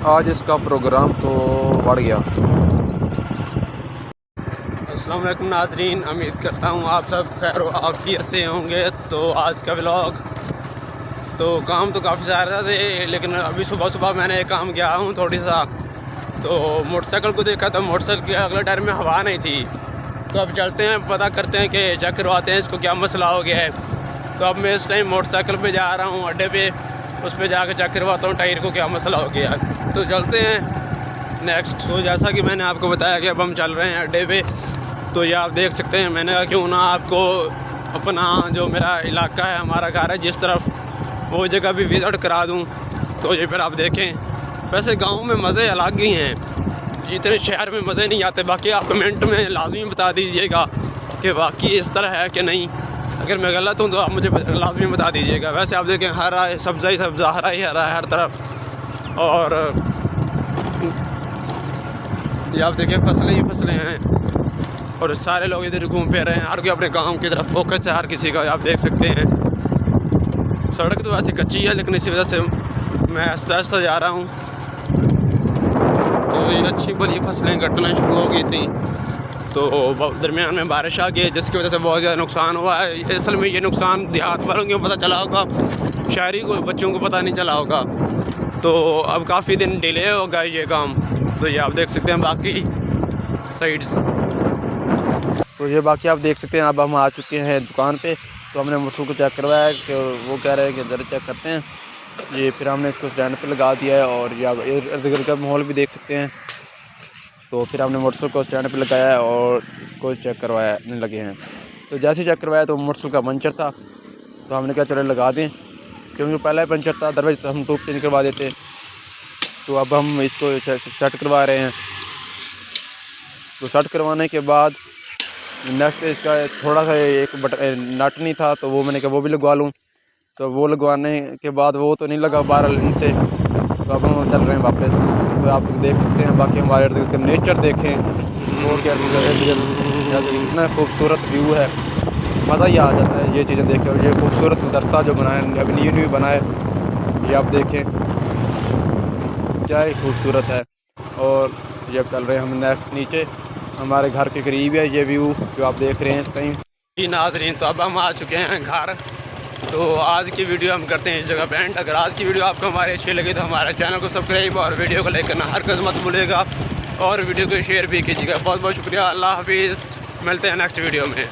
आज इसका प्रोग्राम तो बढ़ गया। अस्सलाम वालेकुम नाज़रीन, उम्मीद करता हूँ आप सब खैर आफियत से होंगे। तो आज का व्लॉग तो काम तो काफ़ी ज़्यादा थे, लेकिन अभी सुबह सुबह मैंने काम किया हूँ थोड़ी सा। तो मोटरसाइकिल को देखा तो मोटरसाइकिल के अगले टायर में हवा नहीं थी। तो अब चलते हैं, पता करते हैं कि चेक करवाते हैं इसको क्या मसला हो गया है। तो अब मैं इस टाइम मोटरसाइकिल पे जा रहा हूँ अड्डे पे, उस पर जाकर चेक करवाता हूँ टायर को क्या मसला हो गया। तो चलते हैं नेक्स्ट। तो जैसा कि मैंने आपको बताया कि अब हम चल रहे हैं अड्डे पे। तो ये आप देख सकते हैं, मैंने कहा क्यों ना आपको अपना जो मेरा इलाका है, हमारा घर है जिस तरफ, वो जगह भी विज़िट करा दूँ। तो ये फिर आप देखें, वैसे गांव में मज़े अलग ही हैं, जितने शहर में मज़े नहीं आते। बाकी आप कमेंट में लाजमी बता दीजिएगा कि वाकई इस तरह है कि नहीं। अगर मैं गलत हूँ तो आप मुझे लाजमी बता दीजिएगा। वैसे आप देखें, हरा है, सब्ज़ा ही सब्ज़ा, हरा ही हरा है हर तरफ। और ये आप देखें, फसलें ही फसलें हैं और सारे लोग इधर घूम फिर रहे हैं। हर कोई अपने काम की तरफ फोकस है हर किसी का, आप देख सकते हैं। सड़क तो वैसे कच्ची है, लेकिन इसी वजह से मैं आस्ता आस्ता जा रहा हूँ। तो ये अच्छी बड़ी फसलें कटना शुरू हो गई थी, तो दरमियान में बारिश आ गई, जिसकी वजह से बहुत ज़्यादा नुकसान हुआ है। असल में ये नुकसान देहात वालों को पता चला होगा, शहरी को बच्चों को पता नहीं चला होगा। तो अब काफ़ी दिन डिले होगा ये काम। तो ये आप देख सकते हैं बाकी साइड्स। तो ये बाकी आप देख सकते हैं, अब हम आ चुके हैं दुकान पे। तो हमने मोटरसाइकिल को चेक करवाया कि वो कह रहे हैं कि ज़रा चेक करते हैं। ये फिर हमने इसको स्टैंड पे लगा दिया है और ये आप इर्द गिर्द का माहौल भी देख सकते हैं। तो फिर हमने मोटरसाइकिल को स्टैंड पे लगाया और इसको चेक करवाने लगे हैं। तो जैसे चेक करवाया तो मोटरसाइकिल का पंचर था, तो हमने कहा चलो लगा दें, क्योंकि पहला ही पंचर था, अदरवाइज तो हम ट्यूब चेंज करवा देते। तो अब हम इसको सेट करवा रहे हैं। तो सेट करवाने के बाद नेक्स्ट इसका थोड़ा सा एक नट नहीं था, तो वो मैंने कहा वो भी लगवा लूँ। तो वो लगवाने के बाद वो तो नहीं लगा 12 दिन से। तो अब हम चल रहे हैं वापस। तो आप देख सकते हैं, बाकी हमारे इर्द गिर्द नेचर देखें और क्या इतना खूबसूरत व्यू है, मज़ा ही आ जाता है ये चीज़ें देख कर। ये खूबसूरत मदरसा जो बनाया अभी न्यू बनाए, ये आप देखें क्या ही खूबसूरत है। और ये चल रहे हैं हम नेक्स्ट नीचे, हमारे घर के करीब है ये व्यू जो आप देख रहे हैं इस टाइम। जी नाज़रीन, तो अब हम आ चुके हैं घर। तो आज की वीडियो हम करते हैं इस जगह पे एंड। अगर आज की वीडियो आपको हमारी अच्छी लगी तो हमारे चैनल को सब्सक्राइब और वीडियो को लाइक करना हर कदम मत भूलिएगा, और वीडियो को शेयर भी कीजिएगा। बहुत बहुत शुक्रिया। अल्लाह हाफिज़, मिलते हैं नेक्स्ट वीडियो में।